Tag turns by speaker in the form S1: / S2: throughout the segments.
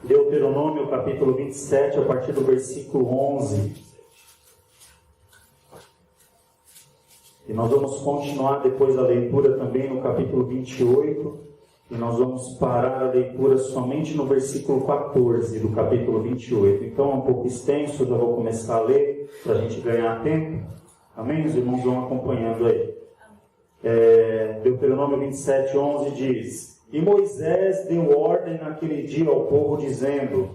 S1: Deuteronômio capítulo 27, a partir do versículo 11. E nós vamos continuar depois a leitura também no capítulo 28. E nós vamos parar a leitura somente no versículo 14 do capítulo 28. Então é um pouco extenso, eu já vou começar a ler para a gente ganhar tempo. Amém? Os irmãos vão acompanhando aí. Deuteronômio 27, 11 diz: E Moisés deu ordem naquele dia ao povo, dizendo: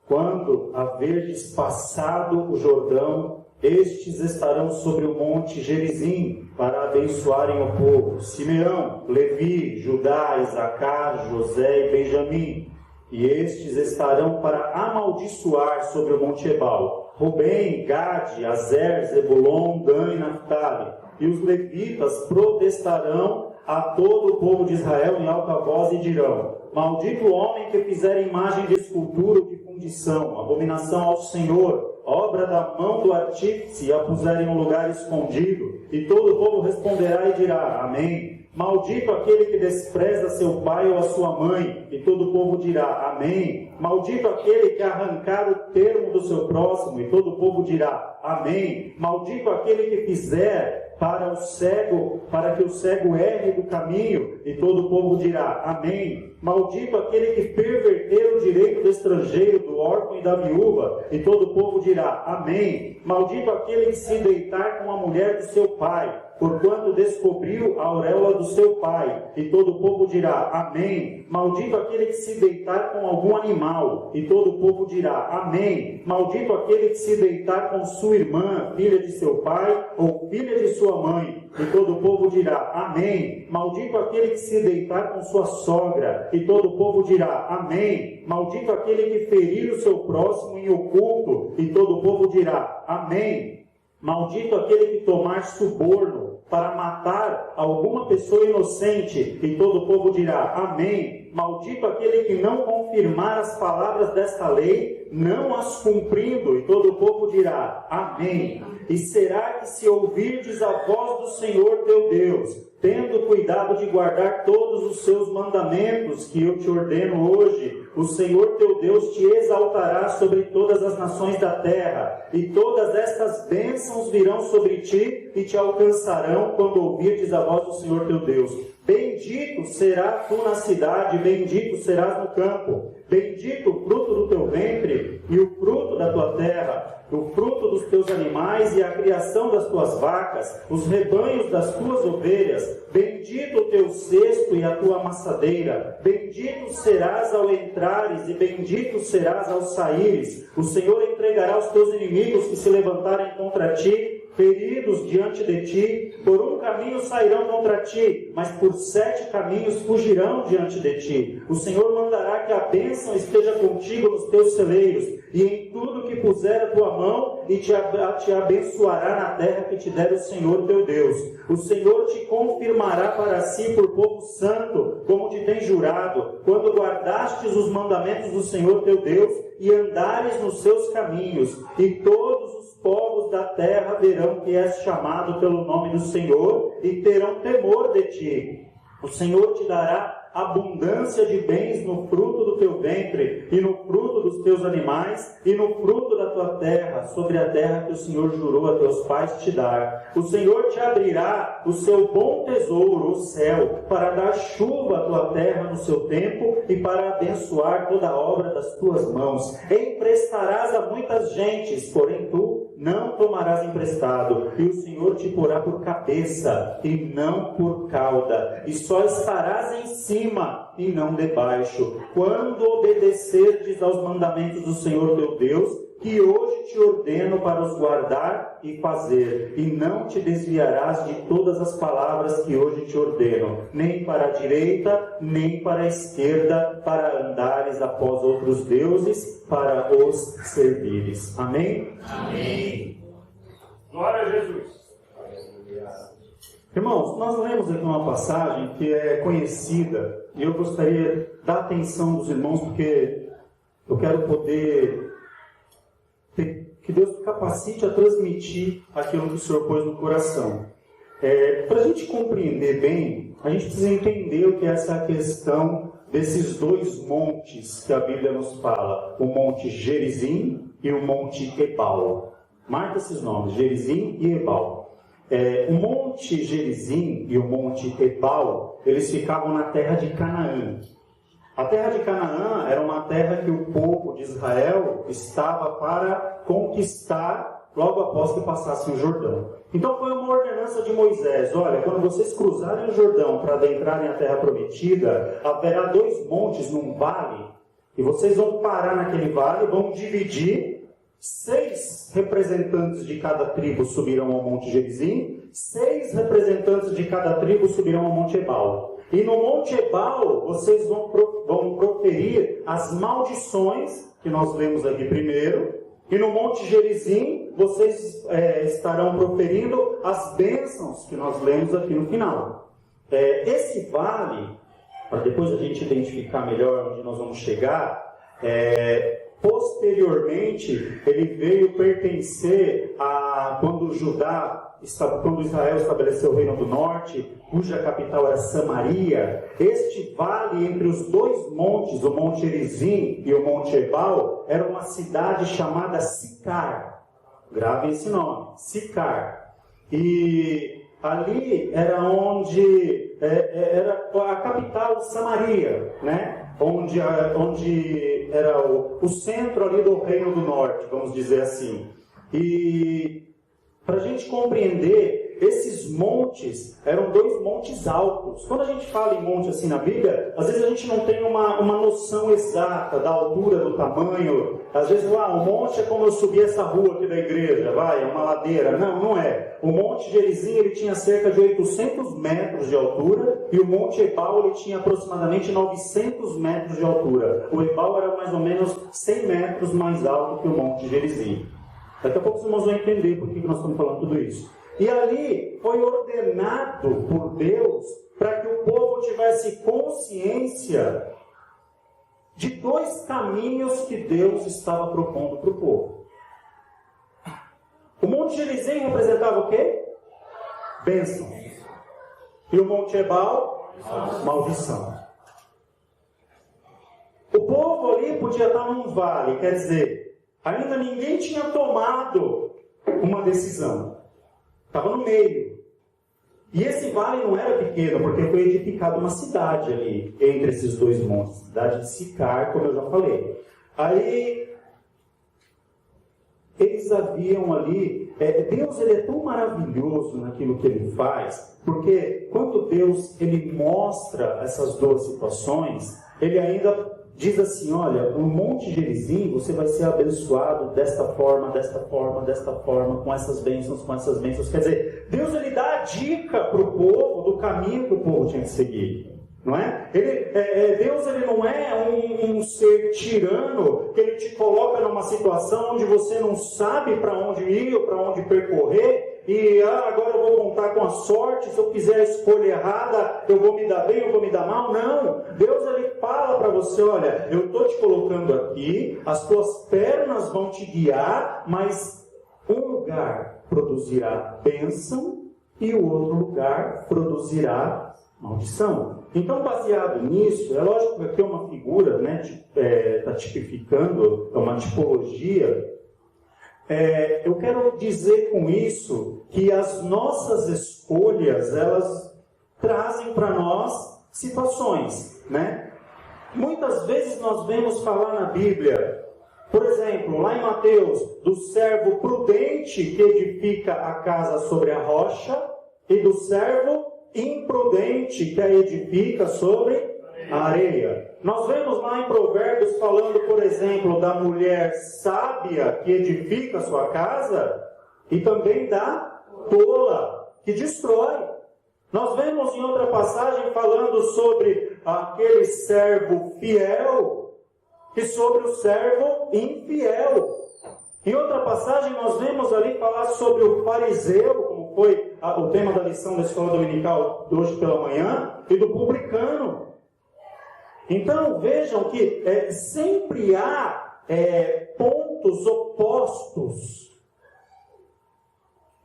S1: Quando haverdes passado o Jordão, estes estarão sobre o monte Gerizim, para abençoarem o povo: Simeão, Levi, Judá, Isacar, José e Benjamim. E estes estarão para amaldiçoar sobre o monte Ebal: Rubem, Gade, Azer, Zebulon, Dan e Naftali. E os levitas protestarão a todo o povo de Israel em alta voz e dirão: Maldito o homem que fizer imagem de escultura ou de fundição, abominação ao Senhor, obra da mão do artífice, e a puser em um lugar escondido. E todo o povo responderá e dirá: Amém. Maldito aquele que despreza seu pai ou a sua mãe. E todo o povo dirá: Amém. Maldito aquele que arrancar o termo do seu próximo. E todo o povo dirá: Amém. Maldito aquele que fizer para que o cego erre do caminho. E todo o povo dirá: Amém. Maldito aquele que perverter o direito do estrangeiro, do órfão e da viúva. E todo o povo dirá: Amém. Maldito aquele que se deitar com a mulher do seu pai, porquanto descobriu a auréola do seu pai. E todo o povo dirá: Amém. Maldito aquele que se deitar com algum animal. E todo o povo dirá: Amém. Maldito aquele que se deitar com sua irmã, filha de seu pai, ou filha de sua mãe. E todo o povo dirá: Amém. Maldito aquele que se deitar com sua sogra. E todo o povo dirá: Amém. Maldito aquele que ferir o seu próximo em oculto. E todo o povo dirá: Amém. Maldito aquele que tomar suborno para matar alguma pessoa inocente. E todo o povo dirá: Amém. Maldito aquele que não confirmar as palavras desta lei, não as cumprindo. E todo o povo dirá: Amém. E será que se ouvirdes a voz do Senhor teu Deus, tendo cuidado de guardar todos os seus mandamentos que eu te ordeno hoje, o Senhor teu Deus te exaltará sobre todas as nações da terra, e todas estas bênçãos virão sobre ti e te alcançarão quando ouvirdes a voz do Senhor teu Deus. Bendito serás tu na cidade, bendito serás no campo. Bendito o fruto do teu ventre e o fruto da tua terra, o fruto dos teus animais e a criação das tuas vacas, os rebanhos das tuas ovelhas. Bendito o teu cesto e a tua amassadeira. Bendito serás ao entrares e bendito serás ao saíres. O Senhor entregará os teus inimigos que se levantarem contra ti, feridos diante de ti. Por um caminho sairão contra ti, mas por 7 caminhos fugirão diante de ti. O Senhor mandará que a bênção esteja contigo nos teus celeiros, e em tudo que puser a tua mão, e te abençoará na terra que te der o Senhor teu Deus. O Senhor te confirmará para si por povo santo, como te tem jurado, quando guardastes os mandamentos do Senhor teu Deus, e andares nos seus caminhos. E todos os povos da terra verão que és chamado pelo nome do Senhor, e terão temor de ti. O Senhor te dará abundância de bens no fruto do teu ventre, e no fruto dos teus animais, e no fruto da tua terra, sobre a terra que o Senhor jurou a teus pais te dar. O Senhor te abrirá o seu bom tesouro, o céu, para dar chuva à tua terra no seu tempo, e para abençoar toda a obra das tuas mãos. Emprestarás a muitas gentes, porém tu não tomarás emprestado, e o Senhor te porá por cabeça, e não por cauda, e só estarás em cima, e não debaixo, quando obedecerdes aos mandamentos do Senhor teu Deus, que hoje te ordeno para os guardar e fazer, e não te desviarás de todas as palavras que hoje te ordeno, nem para a direita, nem para a esquerda, para andares após outros deuses, para os servires. Amém?
S2: Amém. Glória a Jesus.
S1: Irmãos, nós lemos aqui uma passagem que é conhecida, e eu gostaria da atenção dos irmãos, porque eu quero poder que Deus capacite a transmitir aquilo que o Senhor pôs no coração. Para a gente compreender bem, a gente precisa entender o que é essa questão desses dois montes que a Bíblia nos fala, o Monte Gerizim e o Monte Ebal. Marca esses nomes, Gerizim e Ebal. O Monte Gerizim e o Monte Ebal, eles ficavam na terra de Canaã. A terra de Canaã era uma terra que o povo de Israel estava para conquistar logo após que passassem o Jordão. Então foi uma ordenança de Moisés: olha, quando vocês cruzarem o Jordão para adentrarem a terra prometida, haverá dois montes num vale, e vocês vão parar naquele vale, vão dividir, 6 representantes de cada tribo subirão ao Monte Gerizim, 6 representantes de cada tribo subirão ao Monte Ebal. E no Monte Ebal, vocês vão proferir as maldições, que nós lemos aqui primeiro, e no Monte Gerizim, vocês estarão proferindo as bênçãos, que nós lemos aqui no final. Esse vale, para depois a gente identificar melhor onde nós vamos chegar, posteriormente, ele veio pertencer a quando Israel estabeleceu o Reino do Norte, cuja capital era Samaria. Este vale entre os dois montes, o Monte Gerizim e o Monte Ebal, era uma cidade chamada Sicar. Gravem esse nome, Sicar. E ali era onde era a capital Samaria, né? Onde era o centro ali do Reino do Norte, vamos dizer assim. E para a gente compreender, esses montes eram dois montes altos. Quando a gente fala em monte assim na Bíblia, às vezes a gente não tem uma noção exata da altura, do tamanho. Às vezes, o monte é como eu subir essa rua aqui da igreja, é uma ladeira. Não, não é. O Monte Gerizim, ele tinha cerca de 800 metros de altura, e o Monte Ebal, ele tinha aproximadamente 900 metros de altura. O Ebal era mais ou menos 100 metros mais alto que o Monte Gerizim. Daqui a pouco os irmãos vão entender por que nós estamos falando tudo isso. E ali foi ordenado por Deus para que o povo tivesse consciência de 2 caminhos que Deus estava propondo para o povo. O Monte Gerizim representava o quê? Bênção. E o Monte Ebal? Maldição. O povo ali podia estar num vale, quer dizer, ainda ninguém tinha tomado uma decisão. Estava no meio. E esse vale não era pequeno, porque foi edificada uma cidade ali, entre esses dois montes. Cidade de Sicar, como eu já falei. Aí, eles haviam ali... Deus, ele é tão maravilhoso naquilo que ele faz, porque quando Deus, ele mostra essas 2 situações, ele ainda diz assim: olha, no Monte Gerizim você vai ser abençoado desta forma, desta forma, desta forma, com essas bênçãos, com essas bênçãos. Quer dizer, Deus, ele dá a dica para o povo do caminho que o povo tinha que seguir. Não é? Deus, ele não é um ser tirano que ele te coloca numa situação onde você não sabe para onde ir ou para onde percorrer e agora eu vou contar com a sorte, se eu fizer a escolha errada eu vou me dar bem ou vou me dar mal. Não, Deus, ele fala para você: olha, eu estou te colocando aqui, as tuas pernas vão te guiar, mas um lugar produzirá bênção e o outro lugar produzirá maldição. Então, baseado nisso, é lógico que aqui é uma figura, né, está tipificando, é uma tipologia. Eu quero dizer com isso que as nossas escolhas, elas trazem para nós situações, né? Muitas vezes nós vemos falar na Bíblia, por exemplo, lá em Mateus, do servo prudente que edifica a casa sobre a rocha e do servo imprudente que a edifica sobre a areia. Nós vemos lá em Provérbios falando, por exemplo, da mulher sábia que edifica a sua casa e também da tola que destrói. Nós vemos em outra passagem falando sobre aquele servo fiel e sobre o servo infiel. Em outra passagem nós vemos ali falar sobre o fariseu, como foi o tema da lição da escola dominical de hoje pela manhã, e do publicano. Então vejam que sempre há pontos opostos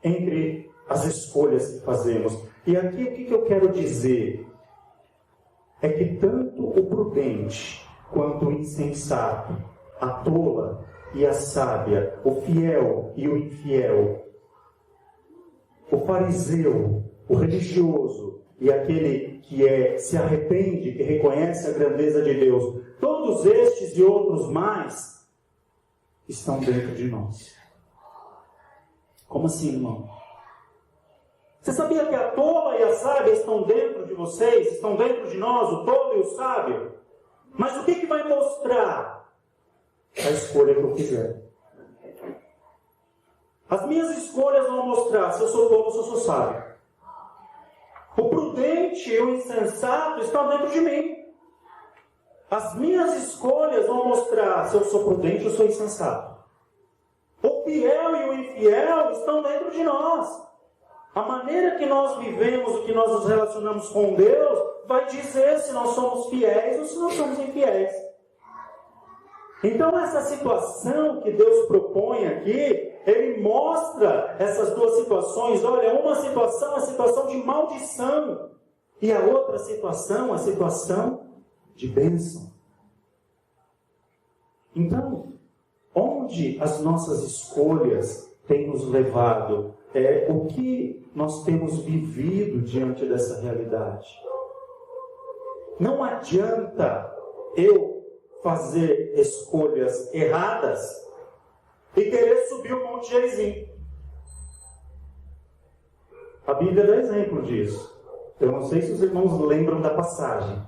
S1: entre as escolhas que fazemos. E aqui o que eu quero dizer? é que tanto o prudente quanto o insensato, a tola e a sábia, o fiel e o infiel, o fariseu, o religioso e aquele que se arrepende, que reconhece a grandeza de Deus, todos estes e outros mais estão dentro de nós. Como assim, irmão? Você sabia que a tola e a sábia estão dentro de vocês? Estão dentro de nós, o tolo e o sábio? Mas o que vai mostrar? A escolha que eu fizer. As minhas escolhas vão mostrar se eu sou tolo ou se eu sou sábio. O prudente e o insensato estão dentro de mim. As minhas escolhas vão mostrar se eu sou prudente ou sou insensato. O fiel e o infiel estão dentro de nós. A maneira que nós vivemos, o que nós nos relacionamos com Deus, vai dizer se nós somos fiéis ou se nós somos infiéis. Então essa situação que Deus propõe aqui, Ele mostra essas duas situações. Olha, uma situação, a situação de maldição. E a outra situação, a situação de bênção. Então, onde as nossas escolhas têm nos levado? O que nós temos vivido diante dessa realidade? Não adianta eu fazer escolhas erradas e querer subir o Monte Gerizim. A Bíblia dá exemplo disso. Eu não sei se os irmãos lembram da passagem,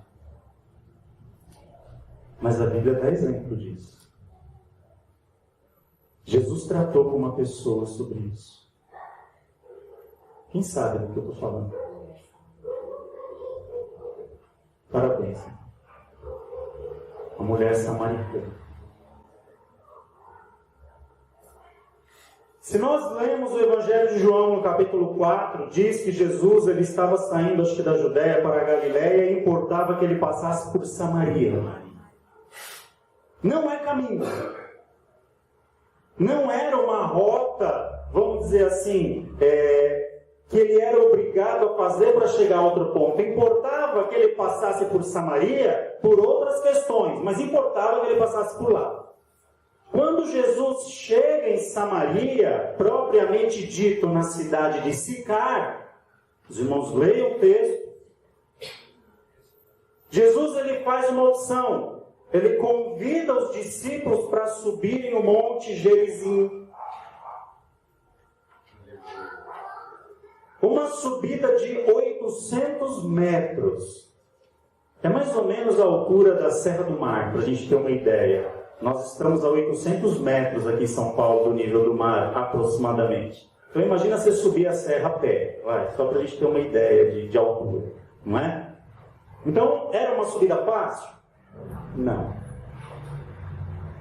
S1: mas a Bíblia dá exemplo disso. Jesus tratou com uma pessoa sobre isso. Quem sabe do que eu estou falando? Parabéns. A mulher samaritana. Se nós lemos o Evangelho de João no capítulo 4, diz que Jesus ele estava saindo, acho que da Judéia para a Galiléia, e importava que ele passasse por Samaria. Não é caminho. Não era uma rota, vamos dizer assim, que ele era obrigado a fazer para chegar a outro ponto. Importava que ele passasse por Samaria por outras questões, mas importava que ele passasse por lá. Quando Jesus chega em Samaria, propriamente dito na cidade de Sicar, os irmãos leiam o texto, Jesus ele faz uma opção. Ele convida os discípulos para subirem o Monte Gerizim. Uma subida de 800 metros. É mais ou menos a altura da Serra do Mar, para a gente ter uma ideia. Nós estamos a 800 metros aqui em São Paulo, do nível do mar, aproximadamente. Então imagina você subir a serra a pé, só para a gente ter uma ideia de altura, não é? Então, era uma subida fácil? Não.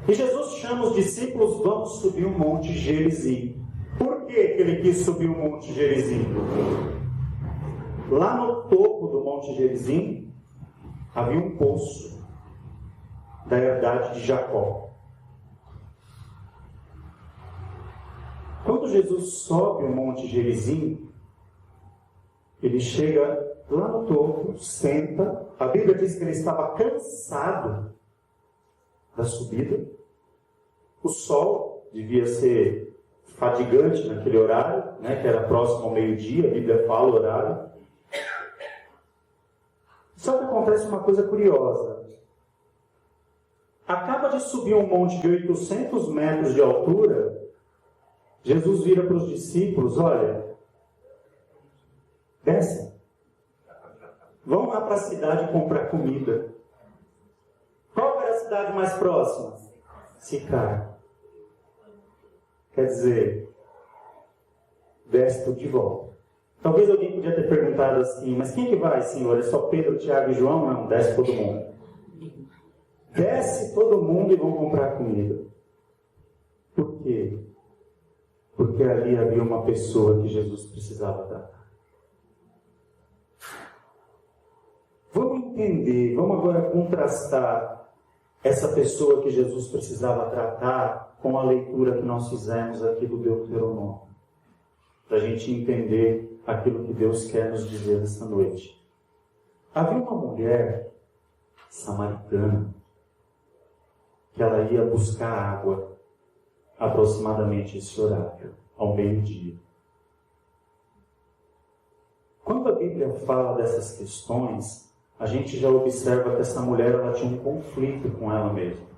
S1: E Jesus chama os discípulos, vamos subir o Monte Gerizim. Por que ele quis subir o Monte Gerizim? Lá no topo do Monte Gerizim havia um poço da herdade de Jacó. Quando Jesus sobe o Monte Gerizim, ele chega lá no topo, senta. A Bíblia diz que ele estava cansado da subida. O sol devia ser fadigante naquele horário, que era próximo ao meio-dia, a Bíblia fala o horário. Só que acontece uma coisa curiosa. Acaba de subir um monte de 800 metros de altura, Jesus vira para os discípulos, olha, desce. Vão lá para a cidade comprar comida. Qual era a cidade mais próxima? Sicar. Quer dizer, desce tudo de volta. Talvez alguém podia ter perguntado assim, mas quem que vai, Senhor? É só Pedro, Tiago e João? Não, desce todo mundo. Desce todo mundo e vão comprar comida. Por quê? Porque ali havia uma pessoa que Jesus precisava tratar. Vamos entender, vamos agora contrastar essa pessoa que Jesus precisava tratar com a leitura que nós fizemos aqui do Deuteronômio. Para a gente entender aquilo que Deus quer nos dizer nessa noite. Havia uma mulher samaritana, que ela ia buscar água aproximadamente esse horário, ao meio-dia. Quando a Bíblia fala dessas questões, a gente já observa que essa mulher ela tinha um conflito com ela mesma.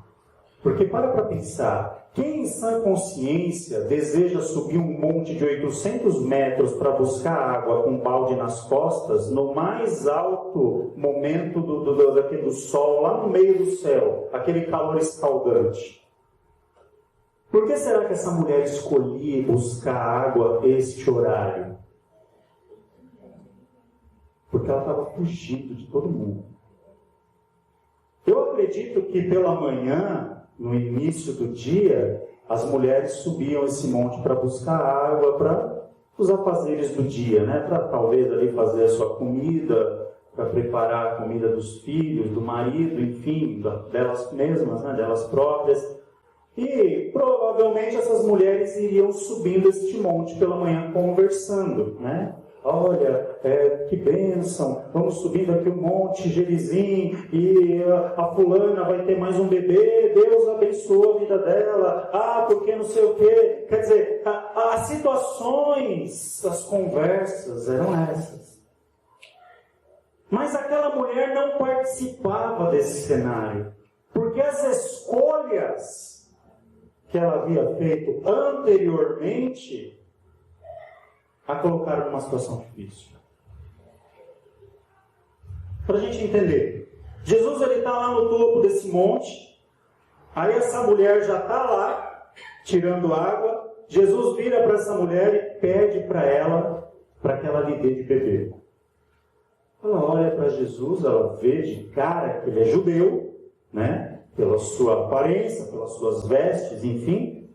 S1: Porque para pensar, quem em sã consciência deseja subir um monte de 800 metros para buscar água com um balde nas costas, no mais alto momento do sol, lá no meio do céu, aquele calor escaldante? Por que será que essa mulher escolhia buscar água este horário? Porque ela estava fugindo de todo mundo. Eu acredito que pela manhã, no início do dia, as mulheres subiam esse monte para buscar água, para os afazeres do dia, né? Para talvez ali fazer a sua comida, para preparar a comida dos filhos, do marido, enfim, delas mesmas, né? Delas próprias. E provavelmente essas mulheres iriam subindo este monte pela manhã conversando, né? Olha, que bênção, vamos subindo aqui o monte Gerizim e a fulana vai ter mais um bebê, Deus abençoa a vida dela, porque não sei o quê. Quer dizer, as situações, as conversas eram essas. Mas aquela mulher não participava desse cenário, porque as escolhas que ela havia feito anteriormente a colocar numa situação difícil. Para a gente entender, Jesus está lá no topo desse monte, aí essa mulher já está lá, tirando água, Jesus vira para essa mulher e pede para ela, para que ela lhe dê de beber. Ela olha para Jesus, ela vê de cara que ele é judeu, né? Pela sua aparência, pelas suas vestes, enfim.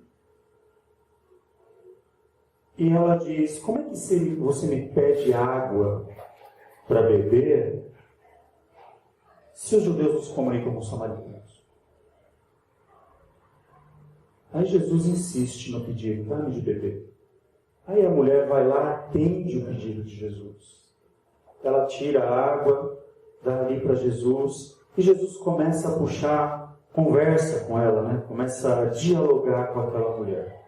S1: E ela diz, como é que você me pede água para beber se os judeus nos comunicam com os samaritanos? Aí Jesus insiste no pedido, dá-me de beber. Aí a mulher vai lá, atende o pedido de Jesus. Ela tira a água, dá ali para Jesus, e Jesus começa a puxar conversa com ela, né? Começa a dialogar com aquela mulher.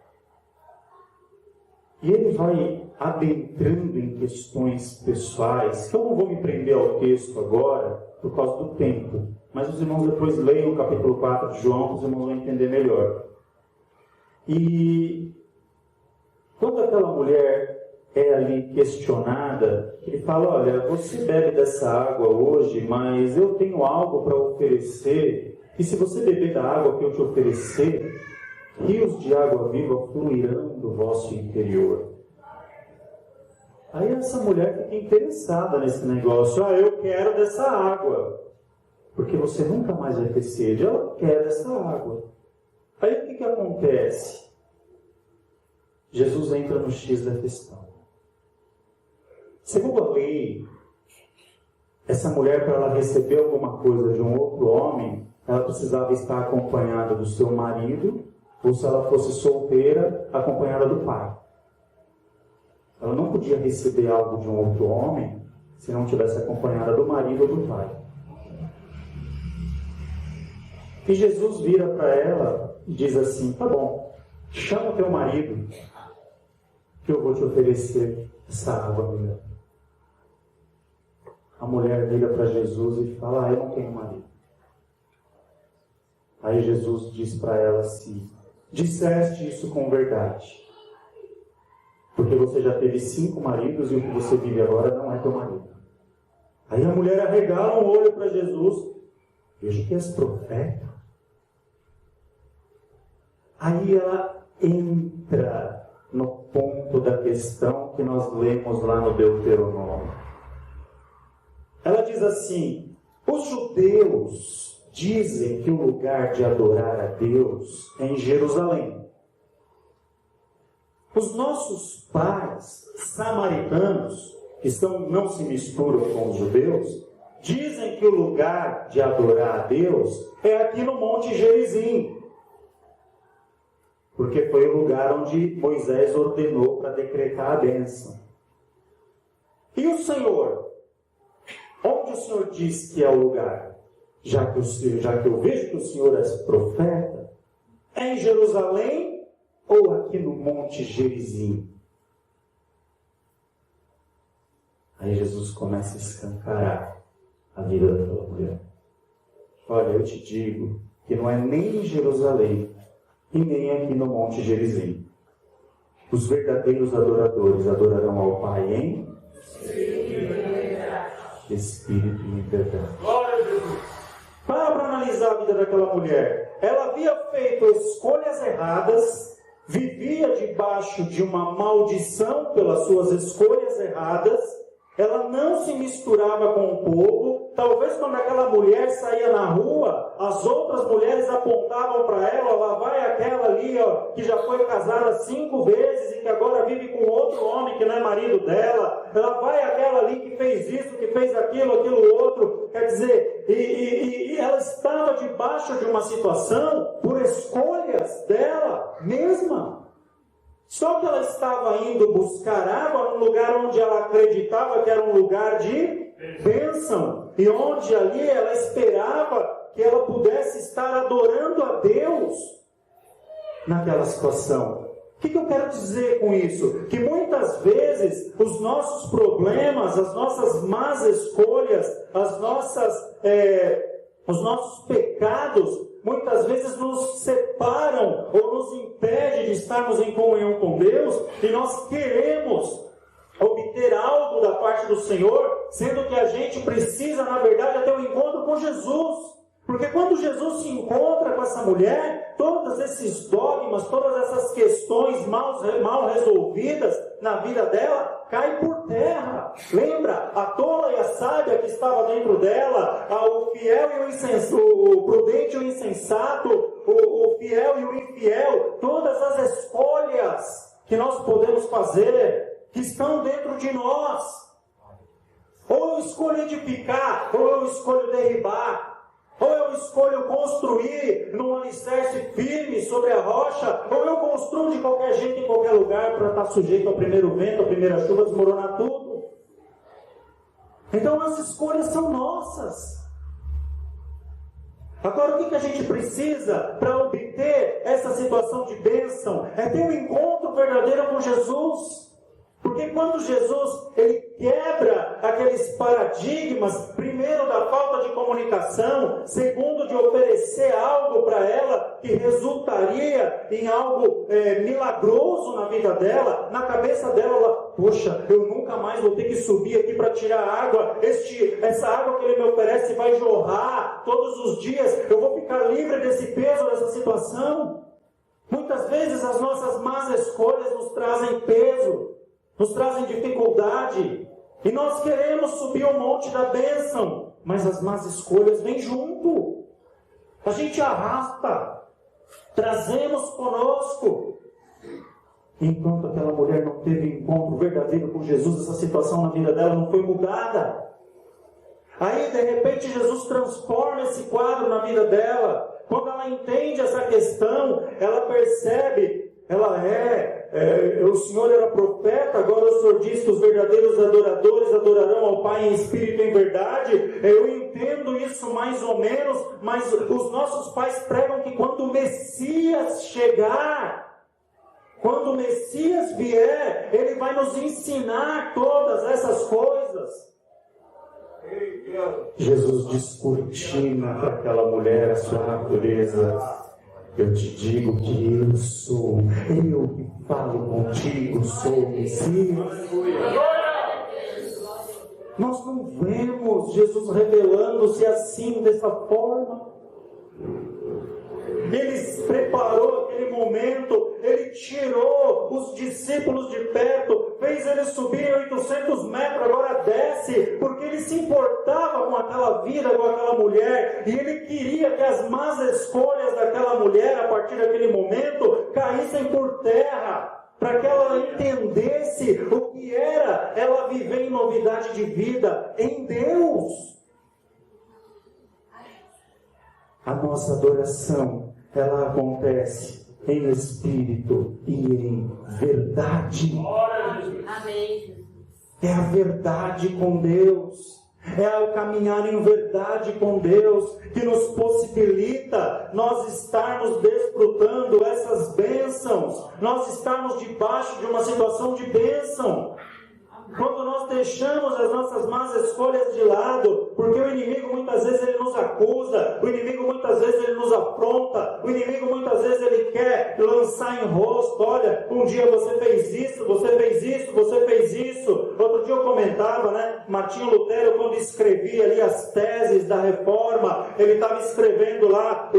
S1: E ele vai adentrando em questões pessoais, que eu não vou me prender ao texto agora, por causa do tempo. Mas os irmãos depois leiam o capítulo 4 de João, os irmãos vão entender melhor. E quando aquela mulher é ali questionada, ele fala, olha, você bebe dessa água hoje, mas eu tenho algo para oferecer, e se você beber da água que eu te oferecer, rios de água viva fluirão do vosso interior. Aí essa mulher fica interessada nesse negócio. Eu quero dessa água. Porque você nunca mais vai ter sede. Ela quer dessa água. Aí o que acontece? Jesus entra no X da questão. Segundo a lei, essa mulher, para ela receber alguma coisa de um outro homem, ela precisava estar acompanhada do seu marido, ou se ela fosse solteira, acompanhada do pai. Ela não podia receber algo de um outro homem se não tivesse acompanhada do marido ou do pai. E Jesus vira para ela e diz assim, tá bom, chama o teu marido, que eu vou te oferecer essa água, mulher. A mulher vira para Jesus e fala, eu não tenho marido. Aí Jesus diz para ela assim, disseste isso com verdade, porque você já teve 5 maridos e o que você vive agora não é teu marido. Aí a mulher arregala um olho para Jesus, vejo que és profeta. Aí ela entra no ponto da questão que nós lemos lá no Deuteronômio. Ela diz assim, os judeus dizem que o lugar de adorar a Deus é em Jerusalém. Os nossos pais samaritanos, que não se misturam com os judeus, dizem que o lugar de adorar a Deus é aqui no Monte Gerizim. Porque foi o lugar onde Moisés ordenou para decretar a bênção. E o Senhor? Onde o Senhor diz que é o lugar? já que eu vejo que o Senhor é profeta, é em Jerusalém ou aqui no Monte Gerizim? Aí Jesus começa a escancarar a vida daquela mulher. Olha, eu te digo que não é nem em Jerusalém e nem aqui no Monte Gerizim. Os verdadeiros adoradores adorarão ao Pai em Espírito e em verdade.
S2: Glória a Jesus.
S1: Para analisar a vida daquela mulher. Ela havia feito escolhas erradas, vivia debaixo de uma maldição pelas suas escolhas erradas. Ela não se misturava com o povo. Talvez quando aquela mulher saía na rua, as outras mulheres apontavam para ela: lá vai aquela ali, ó, que já foi casada 5 vezes e que agora vive com outro homem que não é marido dela. Lá vai aquela ali que fez isso, que fez aquilo outro. Quer dizer, e ela estava debaixo de uma situação por escolhas dela mesma. Só que ela estava indo buscar água num lugar onde ela acreditava que era um lugar de bênção. E onde ali ela esperava que ela pudesse estar adorando a Deus naquela situação. O que eu quero dizer com isso? Que muitas vezes os nossos problemas, as nossas más escolhas, os nossos pecados, muitas vezes nos separam ou nos impede de estarmos em comunhão com Deus, e nós queremos obter algo da parte do Senhor, sendo que a gente precisa, na verdade, ter um encontro com Jesus. Porque quando Jesus se encontra com essa mulher, todos esses dogmas, todas essas questões mal resolvidas na vida dela, caem por terra. Lembra? A tola e a sábia que estava dentro dela, o fiel e o insensato, o prudente e o insensato, o fiel e o infiel, todas as escolhas que nós podemos fazer, que estão dentro de nós. Ou eu escolho edificar, ou eu escolho derribar. Ou eu escolho construir num alicerce firme sobre a rocha, ou eu construo de qualquer jeito em qualquer lugar para estar sujeito ao primeiro vento, à primeira chuva, desmoronar tudo. Então as escolhas são nossas. Agora o que a gente precisa para obter essa situação de bênção? É ter um encontro verdadeiro com Jesus. Porque quando Jesus ele quebra aqueles paradigmas, primeiro da falta de comunicação, segundo de oferecer algo para ela que resultaria em algo milagroso na vida dela, na cabeça dela, ela, poxa, eu nunca mais vou ter que subir aqui para tirar água, essa água que ele me oferece vai jorrar todos os dias, eu vou ficar livre desse peso, dessa situação. Muitas vezes as nossas más escolhas nos trazem peso, nos trazem dificuldade, e nós queremos subir o monte da bênção, mas as más escolhas vêm junto. A gente arrasta, trazemos conosco. Enquanto aquela mulher não teve encontro verdadeiro com Jesus, essa situação na vida dela não foi mudada. Aí, de repente, Jesus transforma esse quadro na vida dela. Quando ela entende essa questão, ela percebe, o Senhor era profeta, agora o Senhor diz que os verdadeiros adoradores adorarão ao Pai em espírito e em verdade. Eu entendo isso mais ou menos, mas os nossos pais pregam que quando o Messias chegar, quando o Messias vier, ele vai nos ensinar todas essas coisas. Jesus descortina para aquela mulher a sua natureza. Eu te digo que eu sou, eu que falo contigo, sou o Messias. Nós não vemos Jesus revelando-se assim, dessa forma. Ele preparou aquele momento, ele tirou os discípulos de perto, fez eles subirem 800 metros, agora desce, porque ele se importava com aquela vida, com aquela mulher, e ele queria que as más escolhas daquela mulher, a partir daquele momento, caíssem por terra, para que ela entendesse o que era ela viver em novidade de vida em Deus. A nossa adoração, ela acontece em espírito e em verdade.
S2: Glória a Jesus.
S3: Amém.
S1: É a verdade com Deus. É o caminhar em verdade com Deus que nos possibilita nós estarmos desfrutando essas bênçãos, nós estarmos debaixo de uma situação de bênção. Quando nós deixamos as nossas más escolhas de lado, porque o inimigo muitas vezes ele nos acusa, o inimigo muitas vezes ele nos afronta, o inimigo muitas vezes ele quer lançar em rosto: olha, um dia você fez isso, você fez isso, você fez isso. Outro dia eu comentava, né, Martinho Lutero, quando escrevia ali as teses da reforma, ele estava escrevendo lá,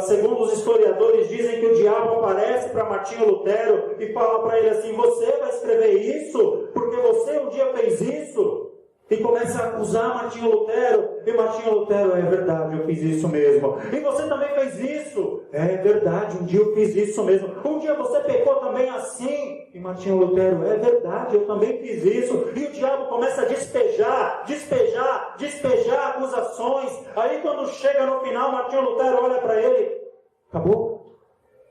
S1: segundo os historiadores dizem que o diabo aparece para Martinho Lutero e fala para ele assim: você vai escrever isso porque você um dia fez isso? E começa a acusar Martinho Lutero. E Martinho Lutero: é verdade, eu fiz isso mesmo. E você também fez isso? É verdade, um dia eu fiz isso mesmo. Um dia você pecou também assim. E Martinho Lutero: é verdade, eu também fiz isso. E o diabo começa a despejar acusações. Aí quando chega no final, Martinho Lutero olha para ele: acabou?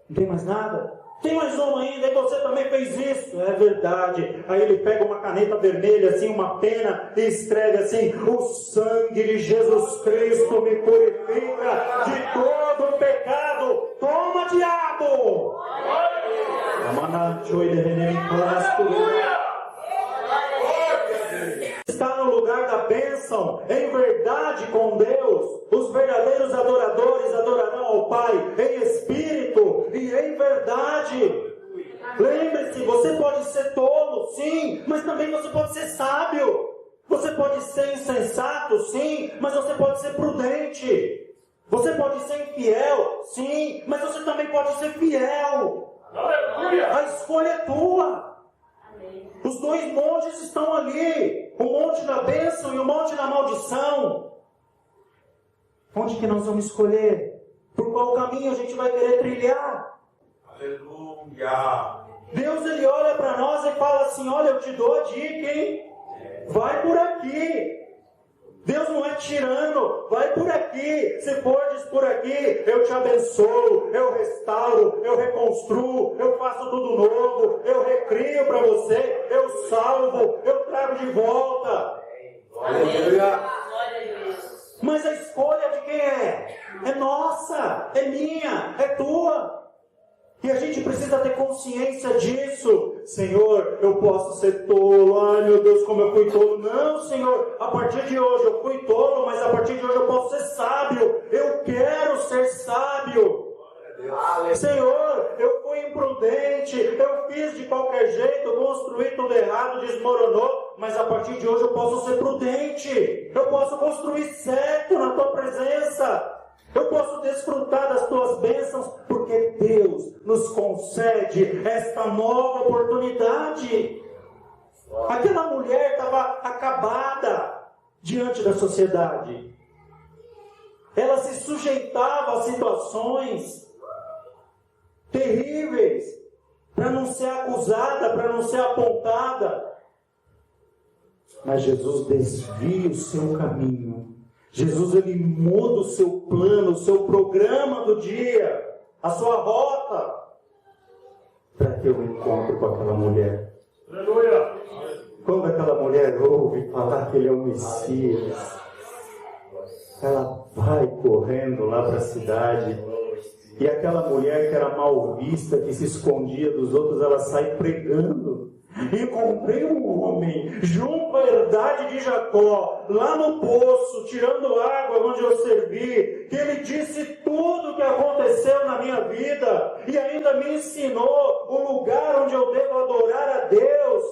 S1: Não tem mais nada? Tem mais um ainda, e você também fez isso? É verdade. Aí ele pega uma caneta vermelha, assim, uma pena, e escreve assim: o sangue de Jesus Cristo me purifica de todo o pecado. Toma, diabo! Está no lugar da bênção, em verdade com Deus. Os verdadeiros adoradores adorarão ao Pai em espírito e em verdade. Lembre-se, você pode ser tolo, sim, mas também você pode ser sábio. Você pode ser insensato, sim, mas você pode ser prudente. Você pode ser infiel, sim, mas você também pode ser fiel. A escolha é tua. Os dois montes estão ali, o monte da bênção e o monte da maldição. Onde que nós vamos escolher? Por qual caminho a gente vai querer trilhar?
S3: Aleluia!
S1: Deus, ele olha para nós e fala assim: olha, eu te dou a dica, hein? Vai por aqui. Deus não é tirano, vai por aqui. Se fordes por aqui, eu te abençoo, eu restauro, eu reconstruo, eu faço tudo novo, eu recrio para você, eu salvo, eu trago de volta.
S3: Aleluia!
S1: Mas a escolha de quem é? É nossa, é minha, é tua. E a gente precisa ter consciência disso. Senhor, eu posso ser tolo. Ai, meu Deus, como eu fui tolo. Não, Senhor, a partir de hoje eu fui tolo, mas a partir de hoje eu posso ser sábio. Eu quero ser sábio. Senhor, eu fui imprudente, eu fiz de qualquer jeito, construí tudo errado, desmoronou, mas a partir de hoje eu posso ser prudente. Eu posso construir certo na tua presença. Eu posso desfrutar das tuas bênçãos, porque Deus nos concede esta nova oportunidade. Aquela mulher estava acabada diante da sociedade. Ela se sujeitava a situações terríveis para não ser acusada, para não ser apontada. Mas Jesus desvia o seu caminho. Jesus, ele muda o seu plano, o seu programa do dia, a sua rota, para ter um encontro com aquela mulher.
S2: Aleluia!
S1: Quando aquela mulher ouve falar que ele é o Messias, ela vai correndo lá para a cidade, e aquela mulher que era mal vista, que se escondia dos outros, ela sai pregando. Encontrei um homem junto à herdade de Jacó, lá no poço, tirando água onde eu servi, que ele disse tudo o que aconteceu na minha vida e ainda me ensinou o lugar onde eu devo adorar a Deus.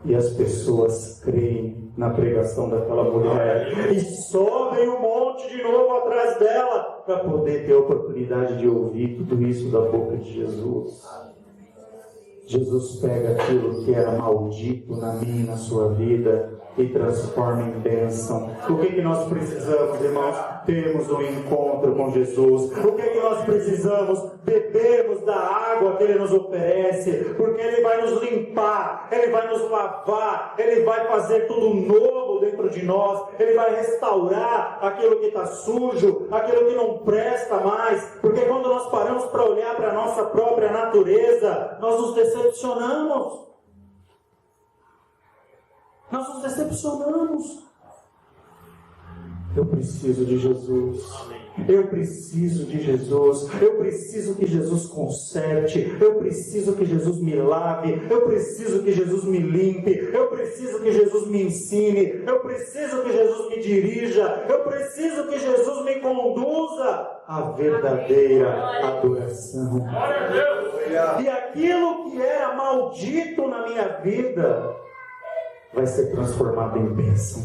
S1: E as pessoas creem na pregação daquela mulher e sobem um monte de novo atrás dela para poder ter a oportunidade de ouvir tudo isso da boca de Jesus. Jesus pega aquilo que era maldito na minha e na sua vida e transforma em bênção. O que nós precisamos, irmãos? Termos um encontro com Jesus. O que nós precisamos? Bebermos da água que Ele nos oferece, porque Ele vai nos limpar, Ele vai nos lavar, Ele vai fazer tudo novo dentro de nós, Ele vai restaurar aquilo que está sujo, aquilo que não presta mais, porque quando nós paramos para olhar para a nossa própria natureza, nós nos decepcionamos. Nós nos decepcionamos. Eu preciso de Jesus. Eu preciso de Jesus. Eu preciso que Jesus conserte. Eu preciso que Jesus me lave. Eu preciso que Jesus me limpe. Eu preciso que Jesus me ensine. Eu preciso que Jesus me dirija. Eu preciso que Jesus me conduza à verdadeira adoração. E aquilo que era maldito na minha vida vai ser transformado em bênção.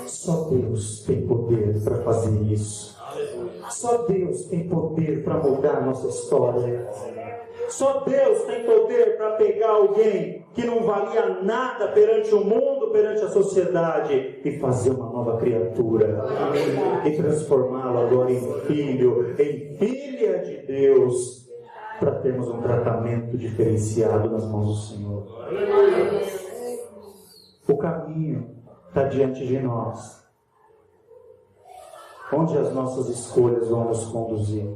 S1: Só Deus tem poder para fazer isso. Só Deus tem poder para mudar a nossa história. Só Deus tem poder para pegar alguém que não valia nada perante o mundo, perante a sociedade, e fazer uma nova criatura. E transformá-la agora em filho, em filha de Deus, para termos um tratamento diferenciado nas mãos do Senhor. O caminho está diante de nós. Onde as nossas escolhas vão nos conduzir?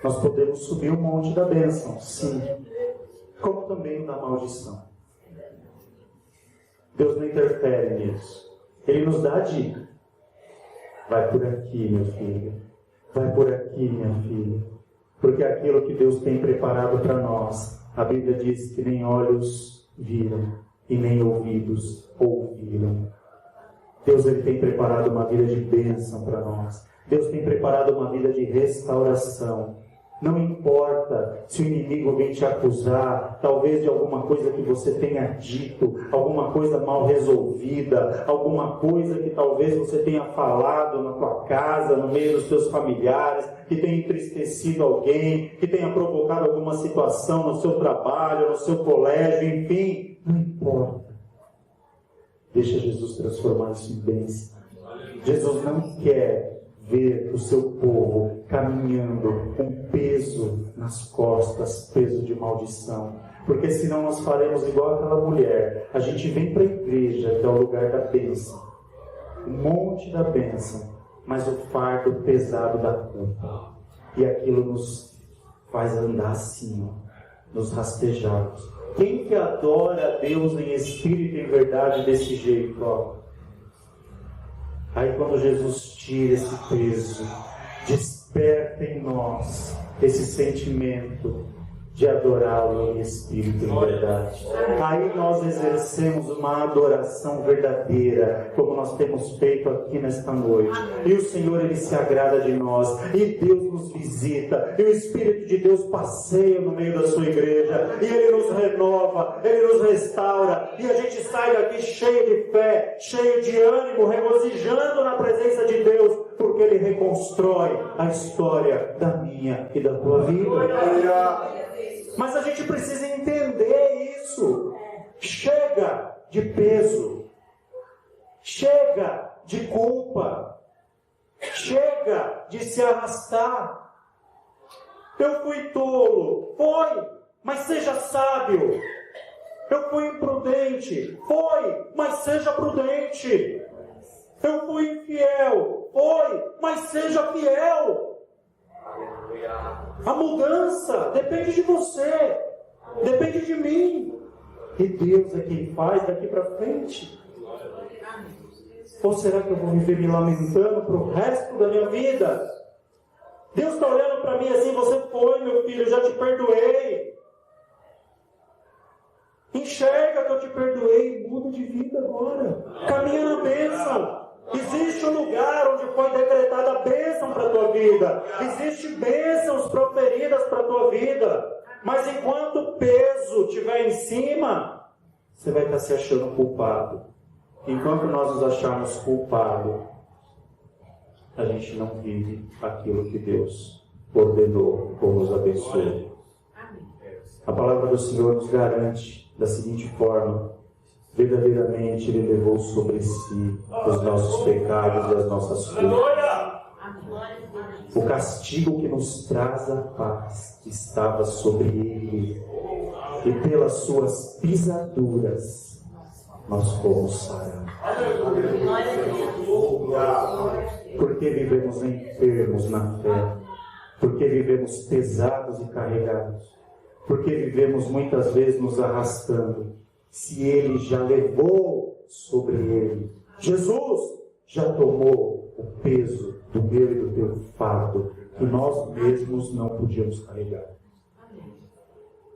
S1: Nós podemos subir o monte da bênção, sim, como também o da maldição. Deus não interfere nisso. Ele nos dá a dica. Vai por aqui, meu filho. Vai por aqui, minha filha. Porque aquilo que Deus tem preparado para nós, a Bíblia diz que nem olhos viram e nem ouvidos ouviram. Deus ele tem preparado uma vida de bênção para nós. Deus tem preparado uma vida de restauração. Não importa se o inimigo vem te acusar, talvez de alguma coisa que você tenha dito, alguma coisa mal resolvida, alguma coisa que talvez você tenha falado na tua casa, no meio dos teus familiares, que tenha entristecido alguém, que tenha provocado alguma situação no seu trabalho, no seu colégio, enfim, não importa. Deixa Jesus transformar isso em bênção. Jesus não quer ver o seu povo caminhando com peso nas costas, peso de maldição. Porque senão nós faremos igual aquela mulher. A gente vem para a igreja, que é o lugar da bênção. O monte da bênção, mas o fardo pesado da culpa. E aquilo nos faz andar assim, nos rastejarmos. Quem que adora a Deus em espírito e em verdade desse jeito, ó? Aí quando Jesus tira esse peso, desperta em nós esse sentimento de adorá-lo em espírito e em verdade. Aí nós exercemos uma adoração verdadeira, como nós temos feito aqui nesta noite. E o Senhor, Ele se agrada de nós. E Deus nos visita. E o Espírito de Deus passeia no meio da sua igreja. E Ele nos renova, Ele nos restaura. E a gente sai daqui cheio de fé, cheio de ânimo, regozijando na presença de Deus, porque Ele reconstrói a história da minha e da tua vida. Mas a gente precisa entender isso. Chega de peso. Chega de culpa. Chega de se arrastar. Eu fui tolo. Foi, mas seja sábio. Eu fui imprudente. Foi, mas seja prudente. Eu fui infiel. Foi, mas seja fiel. A mudança depende de você, depende de mim. E Deus é quem faz daqui para frente. Ou será que eu vou viver me lamentando para o resto da minha vida? Deus está olhando para mim assim: você foi, meu filho, eu já te perdoei. Enxerga que eu te perdoei, muda de vida agora. Caminha na bênção. Existe um lugar onde foi decretada a bênção para a tua vida. Existem bênçãos proferidas para a tua vida. Mas enquanto o peso estiver em cima, você vai estar se achando culpado. Enquanto nós nos acharmos culpados, a gente não vive aquilo que Deus ordenou ou nos abençoou. A palavra do Senhor nos garante da seguinte forma: verdadeiramente Ele levou sobre si os nossos pecados e as nossas culpas. O castigo que nos traz a paz estava sobre Ele, e pelas suas pisaduras nós fomos sarados. Porque vivemos enfermos na fé, porque vivemos pesados e carregados, porque vivemos muitas vezes nos arrastando. se Ele já levou sobre Ele. Jesus já tomou o peso do meu e do teu fardo, que nós mesmos não podíamos carregar.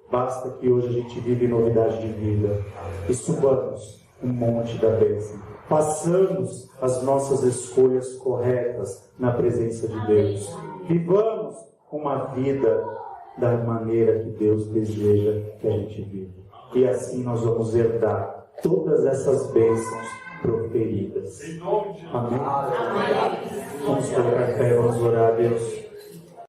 S1: Basta que hoje a gente vive novidade de vida e subamos um monte da bênção. Façamos as nossas escolhas corretas na presença de Deus. Vivamos uma vida da maneira que Deus deseja que a gente viva. E assim nós vamos herdar todas essas bênçãos proferidas. Amém? Vamos colocar fé, vamos orar a Deus.